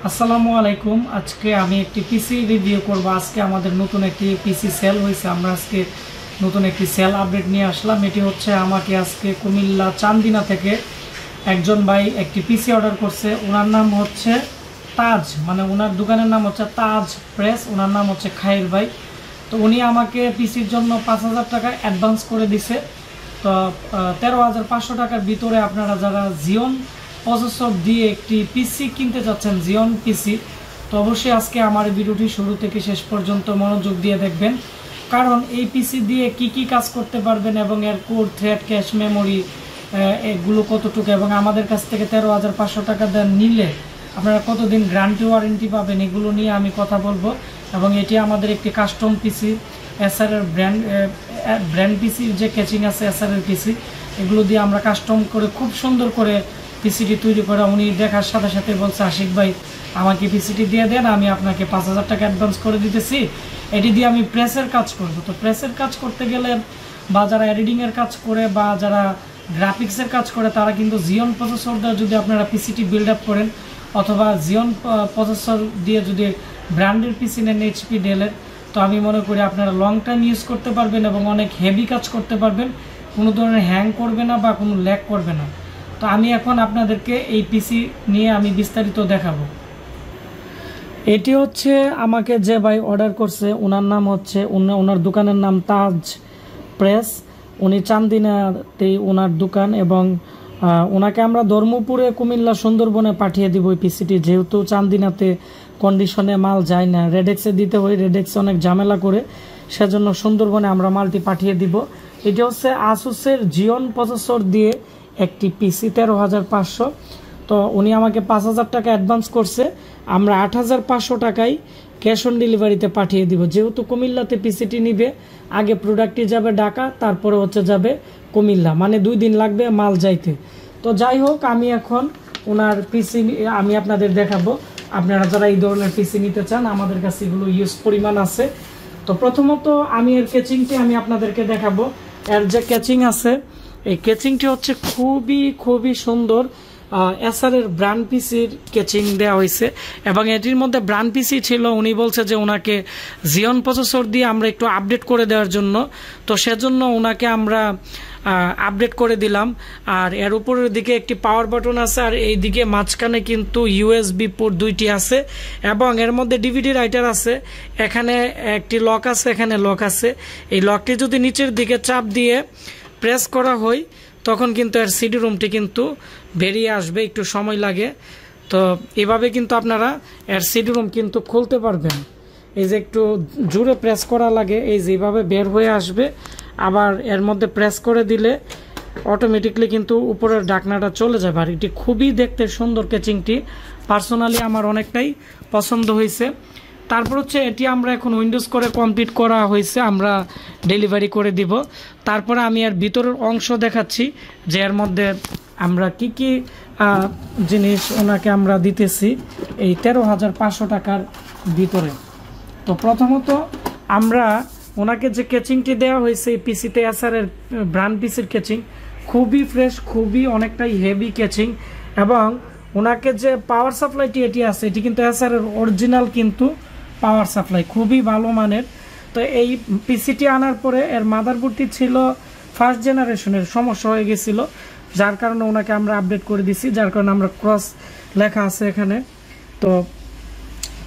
আসসালামু আলাইকুম। আজকে আমি একটি পিসি রিভিউ করব। আজকে আমাদের নতুন একটি পিসি সেল হয়েছে। আমরা আজকে নতুন একটি সেল আপডেট নিয়ে আসলাম। এটি হচ্ছে আমাকে আজকে কুমিল্লা চান্দিনা থেকে একজন ভাই একটি পিসি অর্ডার করছে। ওনার নাম হচ্ছে তাজ, মানে ওনার দোকানের নাম হচ্ছে তাজ প্রেস। ওনার নাম হচ্ছে খায়ের ভাই। তো উনি আমাকে পিসির জন্য 5,000 টাকা অ্যাডভান্স করে দিছে। তো 13,500 টাকার ভিতরে আপনারা যারা জিওন প্রসেসর দিয়ে একটি পিসি কিনতে চাচ্ছেন, জিওন পিসি, তো অবশ্যই আজকে আমার ভিডিওটি শুরু থেকে শেষ পর্যন্ত মনোযোগ দিয়ে দেখবেন। কারণ এই পিসি দিয়ে কি কি কাজ করতে পারবেন এবং এর কোর, থ্রেড, ক্যাশ মেমোরি এগুলো কতটুকু, এবং আমাদের কাছ থেকে 13,500 টাকা দেন নিলে আপনারা কতদিন গ্যারান্টি ওয়ারেন্টি পাবেন, এগুলো নিয়ে আমি কথা বলবো। এবং এটি আমাদের একটি কাস্টম পিসি, এসআরের ব্র্যান্ড পিসি যে ক্যাচিং আছে এসআরের পিসি, এগুলো দিয়ে আমরা কাস্টম করে খুব সুন্দর করে পিসিটি তৈরি করা। উনি দেখার সাথে সাথে বলছে, আশিক ভাই আমাকে পিসিটি দিয়ে দেন, আমি আপনাকে 5,000 টাকা অ্যাডভান্স করে দিতেছি, এটি দিয়ে আমি প্রেসের কাজ করব। তো প্রেসের কাজ করতে গেলে বা যারা এডিটিংয়ের কাজ করে বা যারা গ্রাফিক্সের কাজ করে তারা কিন্তু জিওন প্রসেসর দিয়ে যদি আপনারা পিসিটি বিল্ড আপ করেন, অথবা জিওন প্রসেসর দিয়ে যদি ব্র্যান্ডের পিসি নেন এইচপি, ডেলের, তো আমি মনে করি আপনারা লং টাইম ইউজ করতে পারবেন এবং অনেক হেভি কাজ করতে পারবেন। কোনো ধরনের হ্যাং করবে না বা কোনো ল্যাগ করবে না। তো আমি এখন আপনাদেরকে এই পিসি নিয়ে আমি বিস্তারিত দেখাবো। এটি হচ্ছে আমাকে যে ভাই অর্ডার করছে, ওনার নাম হচ্ছে, ওনার দোকানের নাম তাজ প্রেস। উনি চান্দিনাতেই ওনার দোকান, এবং ওনাকে আমরা ধর্মপুরে কুমিল্লা সুন্দরবনে পাঠিয়ে দিব এই পিসিটি, যেহেতু চান্দিনাতে কন্ডিশনে মাল যায় না, রেডেক্সে দিতে হয়, রেডেক্সে অনেক ঝামেলা করে, সেজন্য সুন্দরবনে আমরা মালটি পাঠিয়ে দিব। এটি হচ্ছে আসুসের জিওন প্রসেসর দিয়ে একটি পিসি, 13,500। তো উনি আমাকে 5,000 টাকা অ্যাডভান্স করছে, আমরা 8,500 টাকায় ক্যাশ অন ডেলিভারিতে পাঠিয়ে দিব। যেহেতু কুমিল্লাতে পিসিটি নিবে, আগে প্রোডাক্টটি যাবে ঢাকা, তারপরে হচ্ছে যাবে কুমিল্লা, মানে 2 দিন লাগবে মাল যাইতে। তো যাই হোক, আমি এখন ওনার পিসি আমি আপনাদের দেখাবো। আপনারা যারা এই ধরনের পিসি নিতে চান, আমাদের কাছে এগুলো ইউজ পরিমাণ আছে। তো প্রথমত আমি এর ক্যাচিংটি আমি আপনাদেরকে দেখাবো। এর যে ক্যাচিং আছে, এই ক্যাচিংটি হচ্ছে খুবই সুন্দর। এসআরের ব্র্যান্ড পিসির ক্যাচিং দেওয়া হয়েছে, এবং এটির মধ্যে ব্র্যান্ড পিসি ছিল। উনি বলছে যে ওনাকে জিওন প্রসেসর দিয়ে আমরা একটু আপডেট করে দেওয়ার জন্য, তো সেজন্য ওনাকে আমরা আপডেট করে দিলাম। আর এর উপরের দিকে একটি পাওয়ার বাটন আছে, আর এই দিকে মাঝখানে কিন্তু ইউএসবি পোর্ট 2টি আছে, এবং এর মধ্যে ডিভিডি রাইটার আছে। এখানে একটি লক আছে, এখানে লক আছে। এই লকটি যদি নিচের দিকে চাপ দিয়ে প্রেস করা হয়, তখন কিন্তু এর সিডি রুমটি কিন্তু বেরিয়ে আসবে, একটু সময় লাগে। তো এভাবে কিন্তু আপনারা এর সিডি রুম কিন্তু খুলতে পারবেন। এই যে একটু জোরে প্রেস করা লাগে, এই যেভাবে বের হয়ে আসবে। আবার এর মধ্যে প্রেস করে দিলে অটোমেটিকলি কিন্তু উপরের ঢাকনাটা চলে যাবে। আর এটি খুবই দেখতে সুন্দর ক্যাচিংটি, পার্সোনালি আমার অনেকটাই পছন্দ হয়েছে। তারপর হচ্ছে এটি আমরা এখন উইন্ডোজ করে কমপ্লিট করা হয়েছে, আমরা ডেলিভারি করে দিব। তারপরে আমি এর ভিতরের অংশ দেখাচ্ছি যে এর মধ্যে আমরা কি কি জিনিস ওনাকে আমরা দিতেছি এই 13,500 টাকার ভিতরে। তো প্রথমত আমরা ওনাকে যে ক্যাচিংটি দেওয়া হয়েছে এই পিসিতে, এসআরের ব্র্যান্ড পিসির ক্যাচিং, খুবই ফ্রেশ, খুবই অনেকটাই হেভি ক্যাচিং। এবং ওনাকে যে পাওয়ার সাপ্লাইটি এটি আছে, এটি কিন্তু এসআরের অরিজিনাল কিন্তু পাওয়ার সাপ্লাই, খুবই ভালো মানের। তো এই পিসিটি আনার পরে এর মাদারবোর্ডটি ছিল ফার্স্ট জেনারেশনের, সমস্যা হয়ে গেছিলো, যার কারণে ওনাকে আমরা আপডেট করে দিছি, যার কারণে আমরা ক্রস লেখা আছে এখানে। তো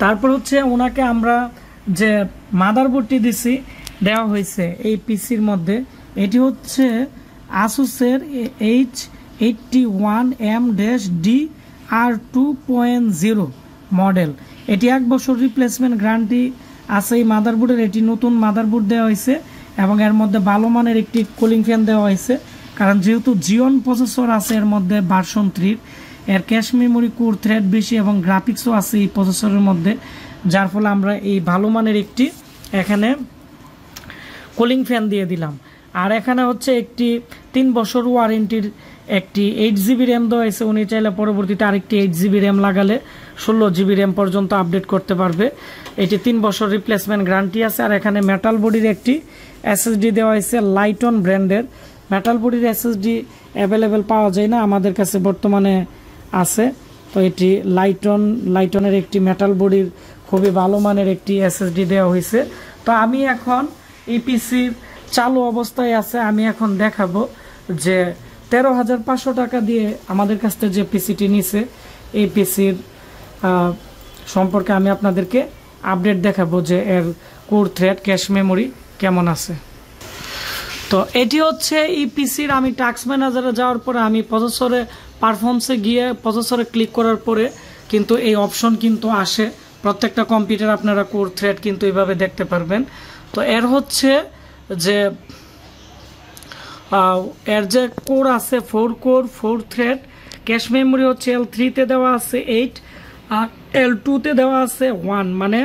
তারপর হচ্ছে ওনাকে আমরা যে মাদারবোর্ডটি দিছি দেওয়া হয়েছে এই পিসির মধ্যে, এটি হচ্ছে আসুসের H81M-DR2.0 মডেল। এটি 1 বছর রিপ্লেসমেন্ট গ্যারান্টি আছে এই মাদারবোর্ডের। এটি নতুন মাদারবোর্ড দেওয়া হয়েছে, এবং এর মধ্যে ভালো মানের একটি কুলিং ফ্যান দেওয়া হয়েছে, কারণ যেহেতু জিওন প্রসেসর আছে এর মধ্যে ভার্সন 3, এর ক্যাশ মেমোরি, কোর, থ্রেড বেশি এবং গ্রাফিক্সও আছে এই প্রসেসরের মধ্যে, যার ফলে আমরা এই ভালো মানের একটি এখানে কুলিং ফ্যান দিয়ে দিলাম। আর এখানে হচ্ছে একটি 3 বছর ওয়ারেন্টির একটি 8 জিবি র্যাম দেওয়া হয়েছে। উনি চাইলে পরবর্তীতে আরেকটি 8 জিবি র্যাম লাগালে 16 জিবি র্যাম পর্যন্ত আপডেট করতে পারবে। এটি 3 বছর রিপ্লেসমেন্ট গ্যারান্টি আছে। আর এখানে মেটাল বডির একটি এসএসডি দেওয়া হয়েছে, লাইটন ব্র্যান্ডের। মেটাল বডির এসএসডি অ্যাভেলেবেল পাওয়া যায় না, আমাদের কাছে বর্তমানে আছে। তো এটি লাইটনের একটি মেটাল বডির খুবই ভালো মানের একটি এসএসডি দেওয়া হয়েছে। তো আমি এখন এই পিসির চালু অবস্থায় আছে, আমি এখন দেখাবো যে 13,500 টাকা দিয়ে আমাদের কাছ থেকে যে পিসিটি নিছে এই পিসির সম্পর্কে আমি আপনাদেরকে আপডেট দেখাবো যে এর কোর থ্রেড ক্যাশ মেমোরি কেমন আছে। তো এটি হচ্ছে এই পিসির, আমি টাস্ক ম্যানেজারে যাওয়ার পরে আমি প্রসেসরে পারফরমেন্সে গিয়ে প্রসেসরে ক্লিক করার পরে কিন্তু এই অপশন কিন্তু আসে। প্রত্যেকটা কম্পিউটার আপনারা কোর থ্রেড কিন্তু এইভাবে দেখতে পারবেন। তো এর হচ্ছে যে এর যে কোর আছে 4 কোর 4 থ্রেড, ক্যাশ মেমোরি হচ্ছে L3-তে দেওয়া আছে 8 আর L2-তে দেওয়া আছে 1, মানে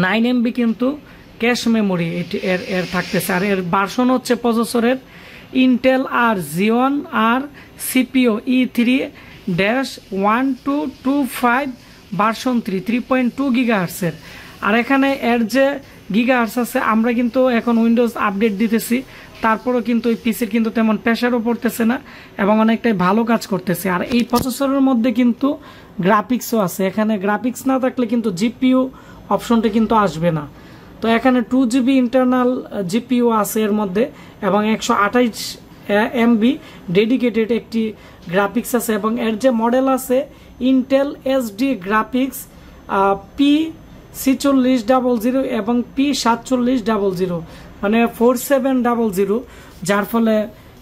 9 MB কিন্তু ক্যাশ মেমোরি এটি এর থাকতেছে। আর এর ভার্সন হচ্ছে প্রসেসরের ইন্টেল আর Xeon আর CPU E3-1225 ভার্সন 3.2 GHz-এর। আর এখানে এর যে গিগাহার্টজ আছে, আমরা কিন্তু এখন উইন্ডোজ আপডেট দিতেছি, তারপরেও কিন্তু এই পিসির কিন্তু তেমন প্রেশারও পড়তেছে না এবং অনেকটাই ভালো কাজ করতেছে। আর এই প্রসেসরের মধ্যে কিন্তু গ্রাফিক্সও আছে, এখানে গ্রাফিক্স না থাকলে কিন্তু জিপিইউ অপশনটা কিন্তু আসবে না। তো এখানে 2GB ইন্টারনাল জিপিইউ আছে এর মধ্যে এবং 128 MB ডেডিকেটেড একটি গ্রাফিক্স আছে এবং এর যে মডেল আছে ইন্টেল এসডি গ্রাফিক্স P4600 এবং P4700, মানে 4700, যার ফলে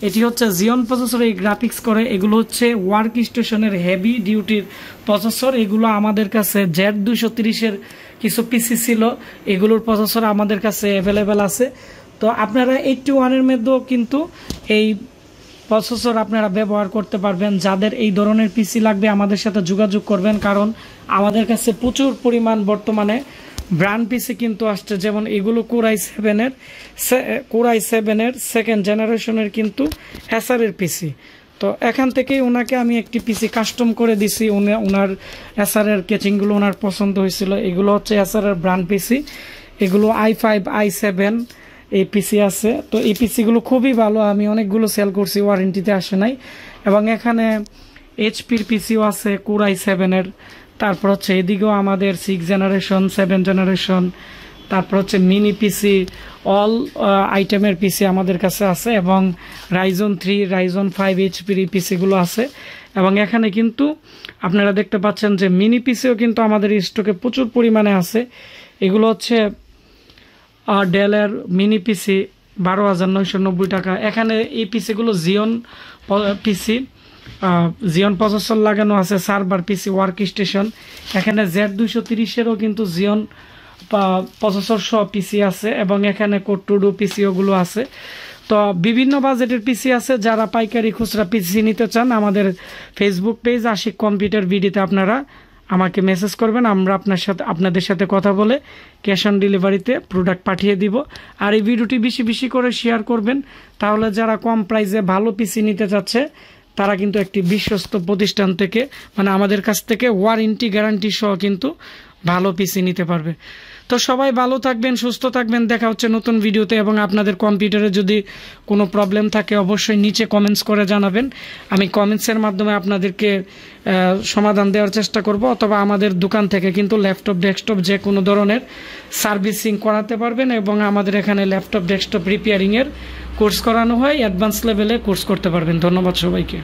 এটি হচ্ছে Xeon প্রসেসর এই গ্রাফিক্স করে। এগুলো হচ্ছে ওয়ার্ক স্টেশনের হেভি ডিউটির প্রসেসর। এগুলো আমাদের কাছে Z230-এর কিছু পিসি ছিল, এগুলোর প্রসেসর আমাদের কাছে অ্যাভেলেবেল আছে। তো আপনারা 81-এর মধ্যেও কিন্তু এই প্রসেসর আপনারা ব্যবহার করতে পারবেন। যাদের এই ধরনের পিসি লাগবে আমাদের সাথে যোগাযোগ করবেন, কারণ আমাদের কাছে প্রচুর পরিমাণ বর্তমানে ব্র্যান্ড পিসি কিন্তু আসছে। যেমন এগুলো কোর i7-এর সেকেন্ড জেনারেশনের কিন্তু এসআরের পিসি। তো এখান থেকেই ওনাকে আমি একটি পিসি কাস্টম করে দিছি, ওনার এসআরের কেচিংগুলো ওনার পছন্দ হয়েছিল। এগুলো হচ্ছে এসআরের ব্র্যান্ড পিসি, এগুলো i5 i7 এই পিসি আছে। তো এই পিসিগুলো খুবই ভালো, আমি অনেকগুলো সেল করছি, ওয়ারেন্টিতে আসে নাই। এবং এখানে এইচপির পিসিও আছে কোর i7-এর। তারপর হচ্ছে এদিকেও আমাদের 6 জেনারেশন 7 জেনারেশন, তারপর হচ্ছে মিনি পিসি, অল আইটেমের পিসি আমাদের কাছে আছে এবং Ryzen 3 Ryzen 5 এইচপির এই পিসিগুলো আছে। এবং এখানে কিন্তু আপনারা দেখতে পাচ্ছেন যে মিনি পিসিও কিন্তু আমাদের স্টকে প্রচুর পরিমাণে আছে। এগুলো হচ্ছে ডেলের মিনি পিসি 12,990 টাকা। এখানে এই পিসিগুলো Xeon পিসি, Xeon প্রসেসর লাগানো আছে, সার্ভার পিসি, ওয়ার্ক স্টেশন। এখানে Z230-এরও কিন্তু Xeon প্রসেসর সহ পিসি আছে এবং এখানে কোড টু ডু পিসিওগুলো আছে। তো বিভিন্ন বাজেটের পিসি আছে। যারা পাইকারি খুচরা পিসি নিতে চান আমাদের ফেসবুক পেজ আশিক কম্পিউটার ভিডিওতে আপনারা আমাকে মেসেজ করবেন, আমরা আপনাদের সাথে কথা বলে ক্যাশ অন ডেলিভারিতে প্রোডাক্ট পাঠিয়ে দিব। আর এই ভিডিওটি বেশি বেশি করে শেয়ার করবেন, তাহলে যারা কম প্রাইসে ভালো পিসি নিতে চাচ্ছে তারা কিন্তু একটি বিশ্বস্ত প্রতিষ্ঠান থেকে, মানে আমাদের কাছ থেকে ওয়ারেন্টি গ্যারান্টি সহ কিন্তু ভালো পিসি নিতে পারবে। তো সবাই ভালো থাকবেন, সুস্থ থাকবেন, দেখা হচ্ছে নতুন ভিডিওতে। এবং আপনাদের কম্পিউটারে যদি কোনো প্রবলেম থাকে অবশ্যই নিচে কমেন্টস করে জানাবেন, আমি কমেন্টসের মাধ্যমে আপনাদেরকে সমাধান দেওয়ার চেষ্টা করব। অথবা আমাদের দোকান থেকে কিন্তু ল্যাপটপ ডেস্কটপ যে কোনো ধরনের সার্ভিসিং করাতে পারবেন এবং আমাদের এখানে ল্যাপটপ ডেস্কটপ রিপেয়ারিংয়ের কোর্স করানো হয়, অ্যাডভান্স লেভেলে কোর্স করতে পারবেন। ধন্যবাদ সবাইকে।